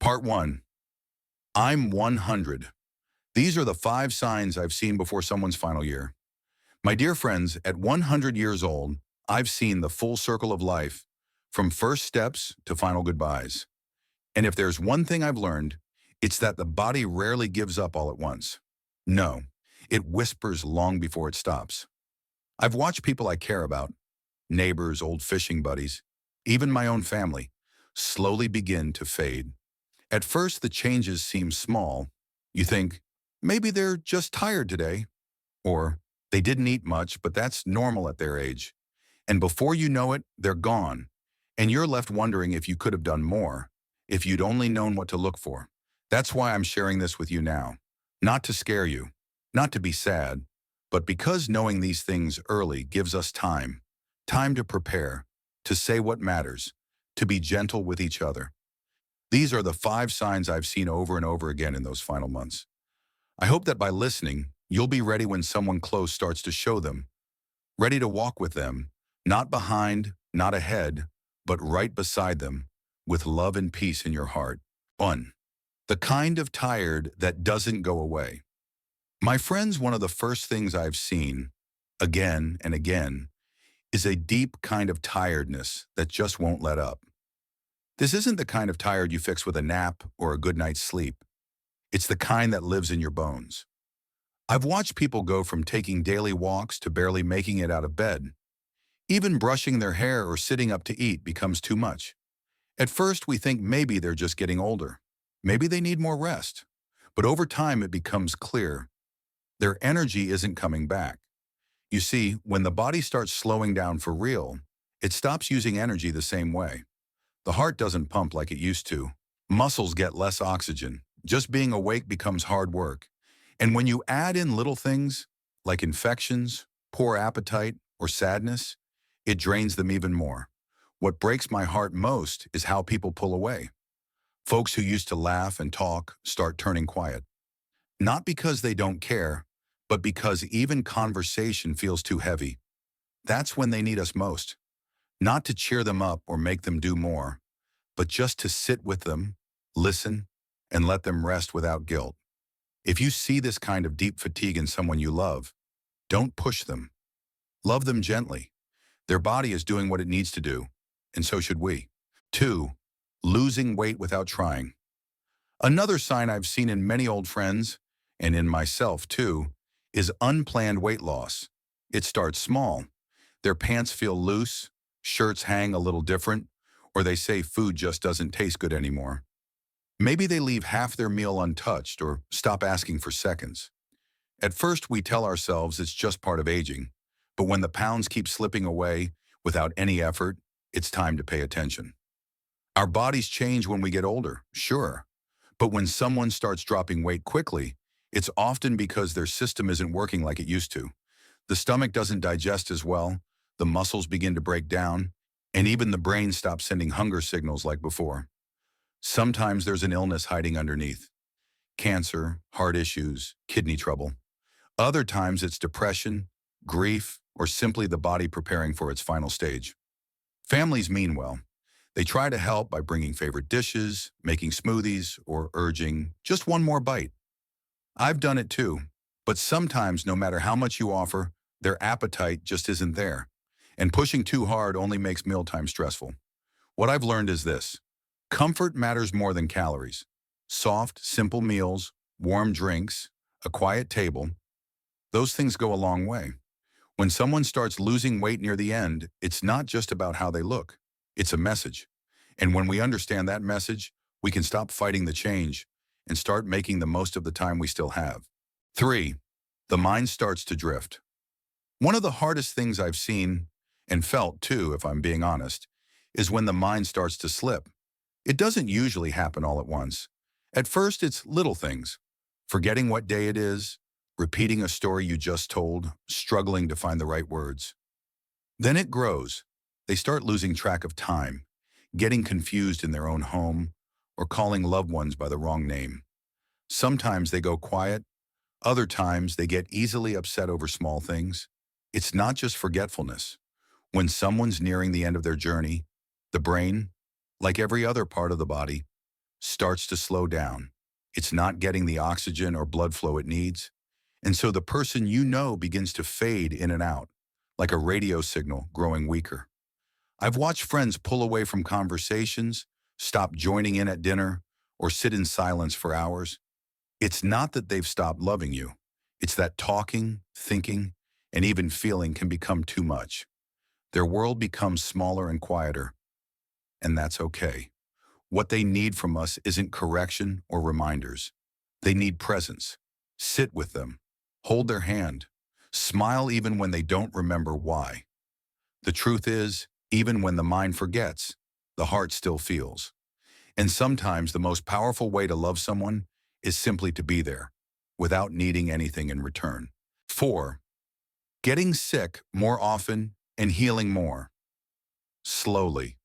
Part 1. I'm 100. These are the 5 signs I've seen before someone's final year. My dear friends, at 100 years old, I've seen the full circle of life, from first steps to final goodbyes. And if there's one thing I've learned, it's that the body rarely gives up all at once. No, it whispers long before it stops. I've watched people I care about, neighbors, old fishing buddies, even my own family, slowly begin to fade. At first, the changes seem small. You think, maybe they're just tired today, or they didn't eat much, but that's normal at their age. And before you know it, they're gone. And you're left wondering if you could have done more, if you'd only known what to look for. That's why I'm sharing this with you now. Not to scare you, not to be sad, but because knowing these things early gives us time. Time to prepare, to say what matters, to be gentle with each other. These are the 5 signs I've seen over and over again in those final months. I hope that by listening, you'll be ready when someone close starts to show them, ready to walk with them, not behind, not ahead, but right beside them, with love and peace in your heart. 1. The kind of tired that doesn't go away. My friends, one of the first things I've seen, again and again, is a deep kind of tiredness that just won't let up. This isn't the kind of tired you fix with a nap or a good night's sleep. It's the kind that lives in your bones. I've watched people go from taking daily walks to barely making it out of bed. Even brushing their hair or sitting up to eat becomes too much. At first, we think maybe they're just getting older. Maybe they need more rest. But over time, it becomes clear their energy isn't coming back. You see, when the body starts slowing down for real, it stops using energy the same way. The heart doesn't pump like it used to. Muscles get less oxygen. Just being awake becomes hard work. And when you add in little things, like infections, poor appetite, or sadness, it drains them even more. What breaks my heart most is how people pull away. Folks who used to laugh and talk start turning quiet. Not because they don't care, but because even conversation feels too heavy. That's when they need us most. Not to cheer them up or make them do more, but just to sit with them, listen, and let them rest without guilt. If you see this kind of deep fatigue in someone you love, don't push them. Love them gently. Their body is doing what it needs to do, and so should we. 2. Losing weight without trying. Another sign I've seen in many old friends, and in myself too, is unplanned weight loss. It starts small. Their pants feel loose, shirts hang a little different, or they say food just doesn't taste good anymore. Maybe they leave half their meal untouched or stop asking for seconds. At first, we tell ourselves it's just part of aging, but when the pounds keep slipping away without any effort, it's time to pay attention. Our bodies change when we get older, sure, but when someone starts dropping weight quickly, it's often because their system isn't working like it used to. The stomach doesn't digest as well, the muscles begin to break down, and even the brain stops sending hunger signals like before. Sometimes there's an illness hiding underneath. Cancer, heart issues, kidney trouble. Other times it's depression, grief, or simply the body preparing for its final stage. Families mean well. They try to help by bringing favorite dishes, making smoothies, or urging just one more bite. I've done it too, but sometimes no matter how much you offer, their appetite just isn't there. And pushing too hard only makes mealtime stressful. What I've learned is this: comfort matters more than calories. Soft, simple meals, warm drinks, a quiet table, those things go a long way. When someone starts losing weight near the end, it's not just about how they look. It's a message. And when we understand that message, we can stop fighting the change and start making the most of the time we still have. 3. The mind starts to drift. One of the hardest things I've seen, and felt too, if I'm being honest, is when the mind starts to slip. It doesn't usually happen all at once. At first, it's little things. Forgetting what day it is, repeating a story you just told, struggling to find the right words. Then it grows. They start losing track of time, getting confused in their own home, or calling loved ones by the wrong name. Sometimes they go quiet. Other times they get easily upset over small things. It's not just forgetfulness. When someone's nearing the end of their journey, the brain, like every other part of the body, starts to slow down. It's not getting the oxygen or blood flow it needs. And so the person you know begins to fade in and out, like a radio signal growing weaker. I've watched friends pull away from conversations, stop joining in at dinner, or sit in silence for hours. It's not that they've stopped loving you. It's that talking, thinking, and even feeling can become too much. Their world becomes smaller and quieter, and that's okay. What they need from us isn't correction or reminders. They need presence. Sit with them. Hold their hand. Smile even when they don't remember why. The truth is, even when the mind forgets, the heart still feels. And sometimes the most powerful way to love someone is simply to be there, without needing anything in return. 4. Getting sick more often and healing more. Slowly.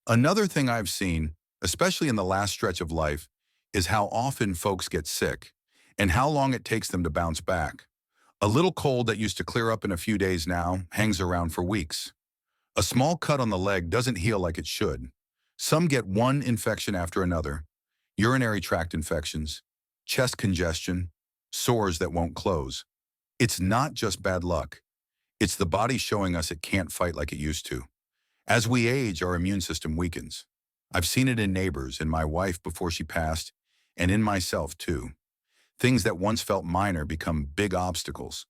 Another thing I've seen, especially in the last stretch of life, is how often folks get sick and how long it takes them to bounce back. A little cold that used to clear up in a few days now hangs around for weeks. A small cut on the leg doesn't heal like it should. Some get one infection after another: urinary tract infections, chest congestion, sores that won't close. It's not just bad luck. It's the body showing us it can't fight like it used to. As we age, our immune system weakens. I've seen it in neighbors, in my wife before she passed, and in myself too. Things that once felt minor become big obstacles.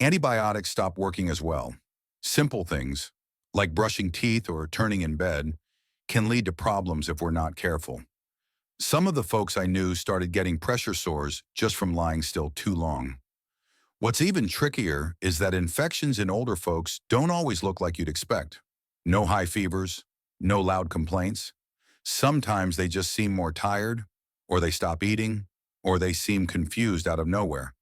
Antibiotics stop working as well. Simple things, like brushing teeth or turning in bed, can lead to problems if we're not careful. Some of the folks I knew started getting pressure sores just from lying still too long. What's even trickier is that infections in older folks don't always look like you'd expect. No high fevers, no loud complaints. Sometimes they just seem more tired, or they stop eating, or they seem confused out of nowhere.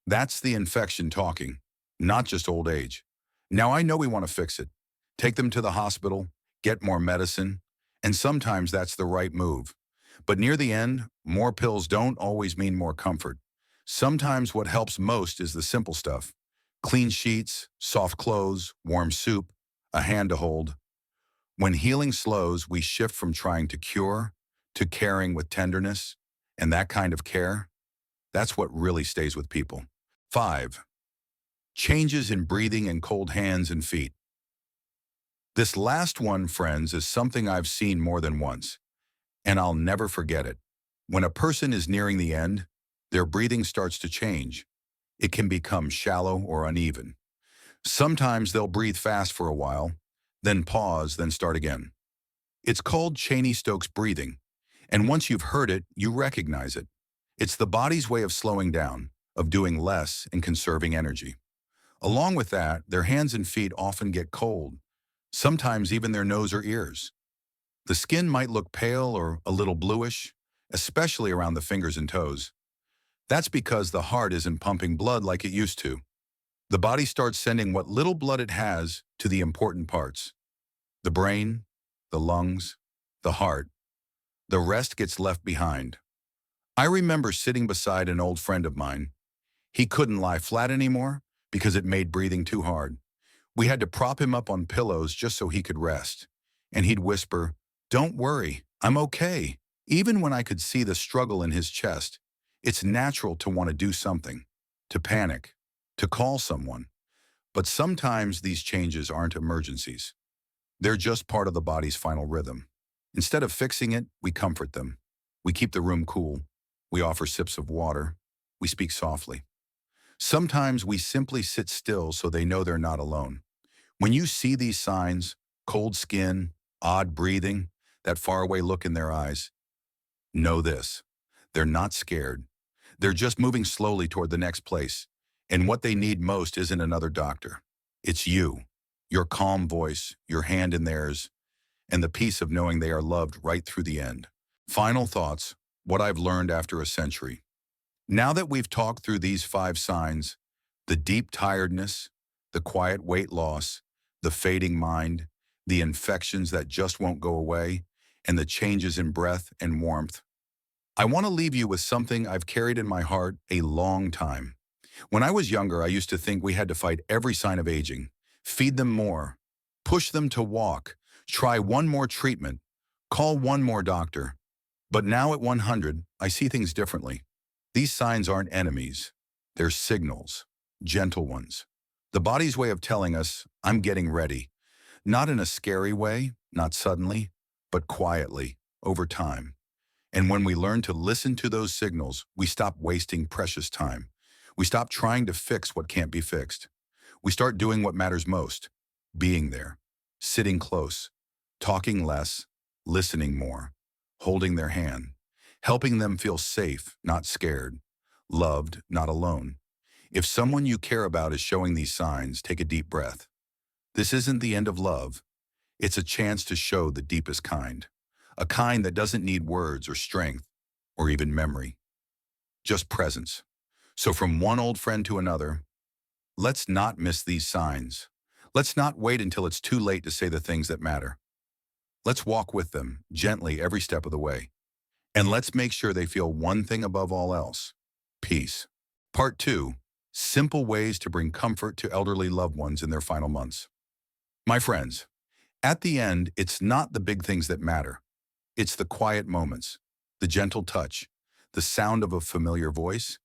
That's the infection talking, not just old age. Now I know we want to fix it. Take them to the hospital, get more medicine, and sometimes that's the right move. But near the end, more pills don't always mean more comfort. Sometimes what helps most is the simple stuff: clean sheets, soft clothes, warm soup, a hand to hold. When healing slows, we shift from trying to cure to caring with tenderness, and that kind of care, that's what really stays with people. 5. Changes in breathing and cold hands and feet. This last one, friends, is something I've seen more than once, and I'll never forget it. When a person is nearing the end, their breathing starts to change. It can become shallow or uneven. Sometimes they'll breathe fast for a while, then pause, then start again. It's called Cheney-Stokes breathing, and once you've heard it, you recognize it. It's the body's way of slowing down, of doing less and conserving energy. Along with that, their hands and feet often get cold, sometimes even their nose or ears. The skin might look pale or a little bluish, especially around the fingers and toes. That's because the heart isn't pumping blood like it used to. The body starts sending what little blood it has to the important parts: the brain, the lungs, the heart. The rest gets left behind. I remember sitting beside an old friend of mine. He couldn't lie flat anymore because it made breathing too hard. We had to prop him up on pillows just so he could rest. And he'd whisper, "Don't worry, I'm okay." Even when I could see the struggle in his chest, it's natural to want to do something, to panic, to call someone. But sometimes these changes aren't emergencies. They're just part of the body's final rhythm. Instead of fixing it, we comfort them. We keep the room cool. We offer sips of water. We speak softly. Sometimes we simply sit still so they know they're not alone. When you see these signs, cold skin, odd breathing, that faraway look in their eyes, know this: they're not scared. They're just moving slowly toward the next place. And what they need most isn't another doctor. It's you, your calm voice, your hand in theirs, and the peace of knowing they are loved right through the end. Final thoughts: what I've learned after a century. Now that we've talked through these 5 signs, the deep tiredness, the quiet weight loss, the fading mind, the infections that just won't go away, and the changes in breath and warmth, I want to leave you with something I've carried in my heart a long time. When I was younger, I used to think we had to fight every sign of aging, feed them more, push them to walk, try one more treatment, call one more doctor. But now at 100, I see things differently. These signs aren't enemies. They're signals, gentle ones. The body's way of telling us, I'm getting ready. Not in a scary way, not suddenly, but quietly, over time. And when we learn to listen to those signals, we stop wasting precious time. We stop trying to fix what can't be fixed. We start doing what matters most, being there, sitting close, talking less, listening more, holding their hand, helping them feel safe, not scared, loved, not alone. If someone you care about is showing these signs, take a deep breath. This isn't the end of love. It's a chance to show the deepest kind, a kind that doesn't need words or strength or even memory, just presence. So from one old friend to another, let's not miss these signs. Let's not wait until it's too late to say the things that matter. Let's walk with them gently every step of the way. And let's make sure they feel one thing above all else: peace. Part 2. Simple ways to bring comfort to elderly loved ones in their final months. My friends, at the end, it's not the big things that matter. It's the quiet moments, the gentle touch, the sound of a familiar voice.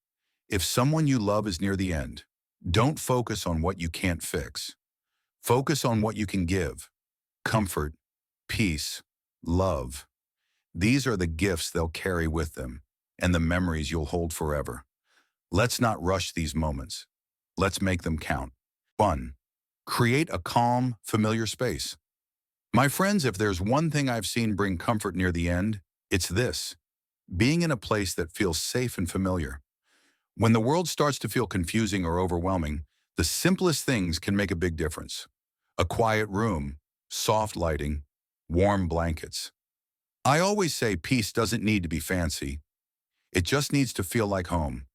If someone you love is near the end, don't focus on what you can't fix. Focus on what you can give: comfort, peace, love. These are the gifts they'll carry with them and the memories you'll hold forever. Let's not rush these moments. Let's make them count. 1. Create a calm, familiar space. My friends, if there's one thing I've seen bring comfort near the end, it's this: being in a place that feels safe and familiar. When the world starts to feel confusing or overwhelming, the simplest things can make a big difference. A quiet room, soft lighting, warm blankets. I always say peace doesn't need to be fancy. It just needs to feel like home.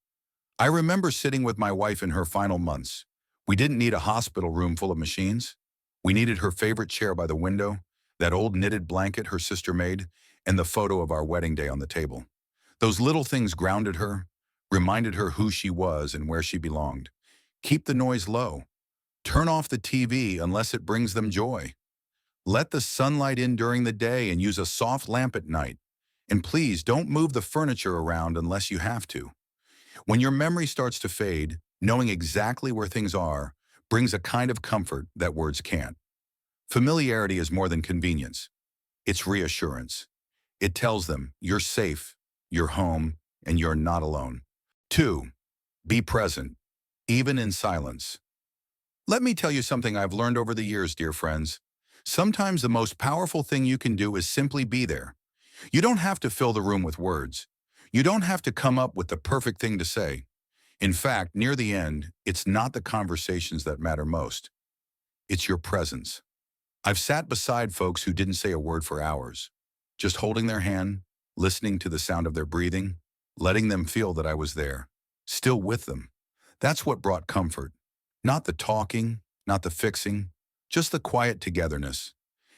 I remember sitting with my wife in her final months. We didn't need a hospital room full of machines. We needed her favorite chair by the window, that old knitted blanket her sister made, and the photo of our wedding day on the table. Those little things grounded her, reminded her who she was and where she belonged. Keep the noise low. Turn off the TV unless it brings them joy. Let the sunlight in during the day and use a soft lamp at night. And please don't move the furniture around unless you have to. When your memory starts to fade, knowing exactly where things are brings a kind of comfort that words can't. Familiarity is more than convenience. It's reassurance. It tells them you're safe, you're home, and you're not alone. 2. Be present, even in silence. Let me tell you something I've learned over the years, dear friends. Sometimes the most powerful thing you can do is simply be there. You don't have to fill the room with words. You don't have to come up with the perfect thing to say. In fact, near the end, it's not the conversations that matter most. It's your presence. I've sat beside folks who didn't say a word for hours, just holding their hand, listening to the sound of their breathing, letting them feel that I was there, still with them. That's what brought comfort. Not the talking, not the fixing, just the quiet togetherness.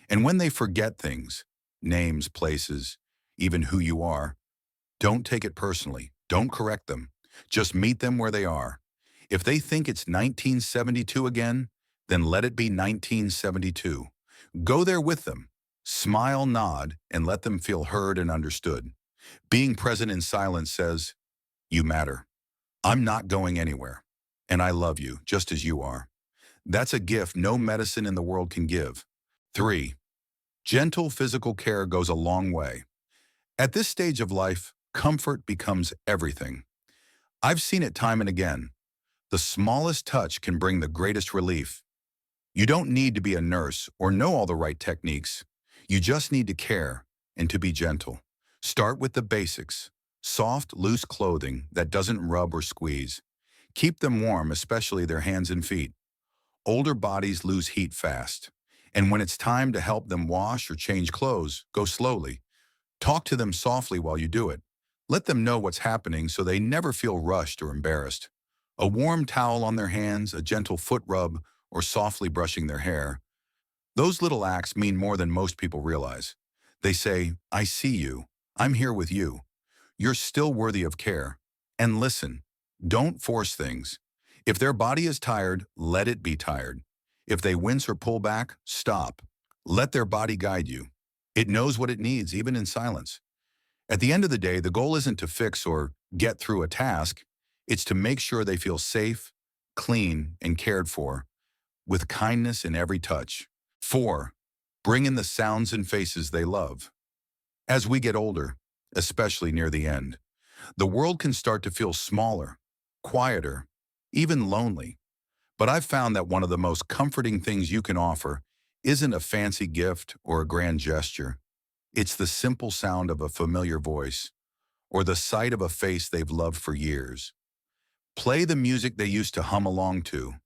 And when they forget things, names, places, even who you are, don't take it personally. Don't correct them. Just meet them where they are. If they think it's 1972 again, then let it be 1972. Go there with them. Smile, nod, and let them feel heard and understood. Being present in silence says, you matter. I'm not going anywhere. And I love you just as you are. That's a gift no medicine in the world can give. 3. Gentle physical care goes a long way. At this stage of life, comfort becomes everything. I've seen it time and again. The smallest touch can bring the greatest relief. You don't need to be a nurse or know all the right techniques. You just need to care and to be gentle. Start with the basics. Soft, loose clothing that doesn't rub or squeeze. Keep them warm, especially their hands and feet. Older bodies lose heat fast. And when it's time to help them wash or change clothes, go slowly. Talk to them softly while you do it. Let them know what's happening so they never feel rushed or embarrassed. A warm towel on their hands, a gentle foot rub, or softly brushing their hair. Those little acts mean more than most people realize. They say, I see you. I'm here with you. You're still worthy of care. And listen, don't force things. If their body is tired, let it be tired. If they wince or pull back, stop. Let their body guide you. It knows what it needs, even in silence. At the end of the day, the goal isn't to fix or get through a task. It's to make sure they feel safe, clean, and cared for, with kindness in every touch. 4. Bring in the sounds and faces they love. As we get older, especially near the end, the world can start to feel smaller, quieter, even lonely. But I've found that one of the most comforting things you can offer isn't a fancy gift or a grand gesture. It's the simple sound of a familiar voice or the sight of a face they've loved for years. Play the music they used to hum along to,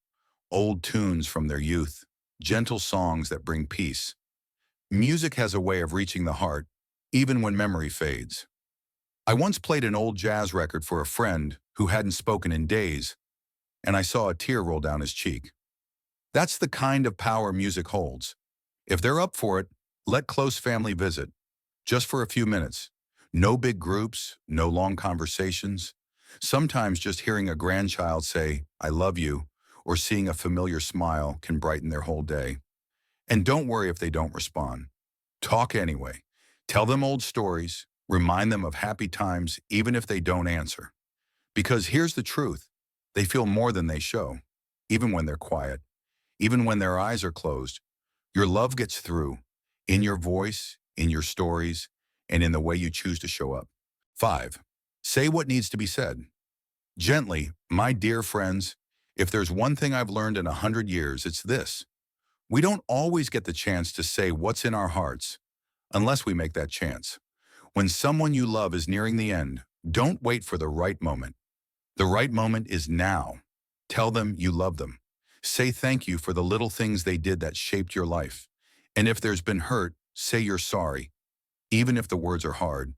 old tunes from their youth, gentle songs that bring peace. Music has a way of reaching the heart, even when memory fades. I once played an old jazz record for a friend who hadn't spoken in days, and I saw a tear roll down his cheek. That's the kind of power music holds. If they're up for it, let close family visit, just for a few minutes. No big groups, no long conversations. Sometimes just hearing a grandchild say, "I love you," or seeing a familiar smile can brighten their whole day. And don't worry if they don't respond. Talk anyway. Tell them old stories, remind them of happy times, even if they don't answer. Because here's the truth, they feel more than they show, even when they're quiet, even when their eyes are closed. Your love gets through, in your voice, in your stories, and in the way you choose to show up. 5. Say what needs to be said. Gently, my dear friends, if there's one thing I've learned in 100 years, it's this. We don't always get the chance to say what's in our hearts, unless we make that chance. When someone you love is nearing the end, don't wait for the right moment. The right moment is now. Tell them you love them. Say thank you for the little things they did that shaped your life. And if there's been hurt, say you're sorry, even if the words are hard.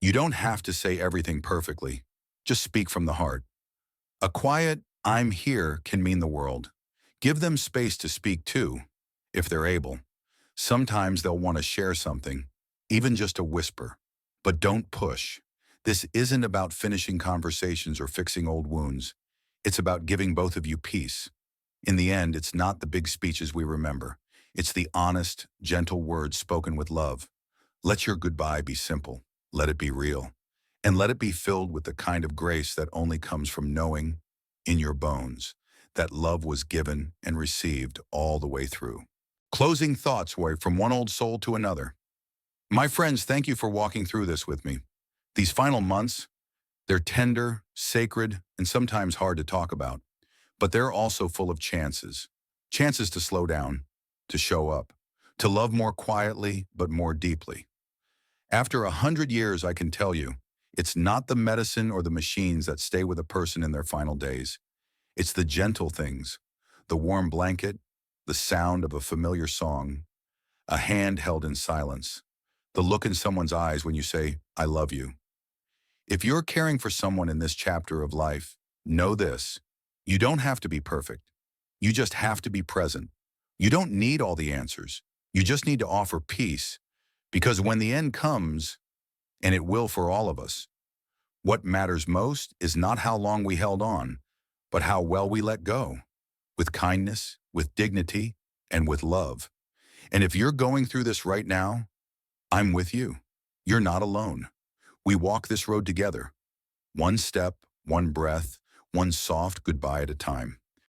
You don't have to say everything perfectly. Just speak from the heart. A quiet, "I'm here" can mean the world. Give them space to speak too, if they're able. Sometimes they'll want to share something, even just a whisper. But don't push. This isn't about finishing conversations or fixing old wounds. It's about giving both of you peace. In the end, it's not the big speeches we remember. It's the honest, gentle words spoken with love. Let your goodbye be simple. Let it be real. And let it be filled with the kind of grace that only comes from knowing, in your bones, that love was given and received all the way through. Closing thoughts way from one old soul to another. My friends, thank you for walking through this with me. These final months, they're tender, sacred, and sometimes hard to talk about. But they're also full of chances. Chances to slow down, to show up, to love more quietly but more deeply. After 100 years, I can tell you, it's not the medicine or the machines that stay with a person in their final days. It's the gentle things, the warm blanket, the sound of a familiar song, a hand held in silence, the look in someone's eyes when you say, "I love you." If you're caring for someone in this chapter of life, know this. You don't have to be perfect. You just have to be present. You don't need all the answers. You just need to offer peace. Because when the end comes, and it will for all of us, what matters most is not how long we held on, but how well we let go, with kindness, with dignity, and with love. And if you're going through this right now, I'm with you. You're not alone. We walk this road together, one step, one breath, one soft goodbye at a time.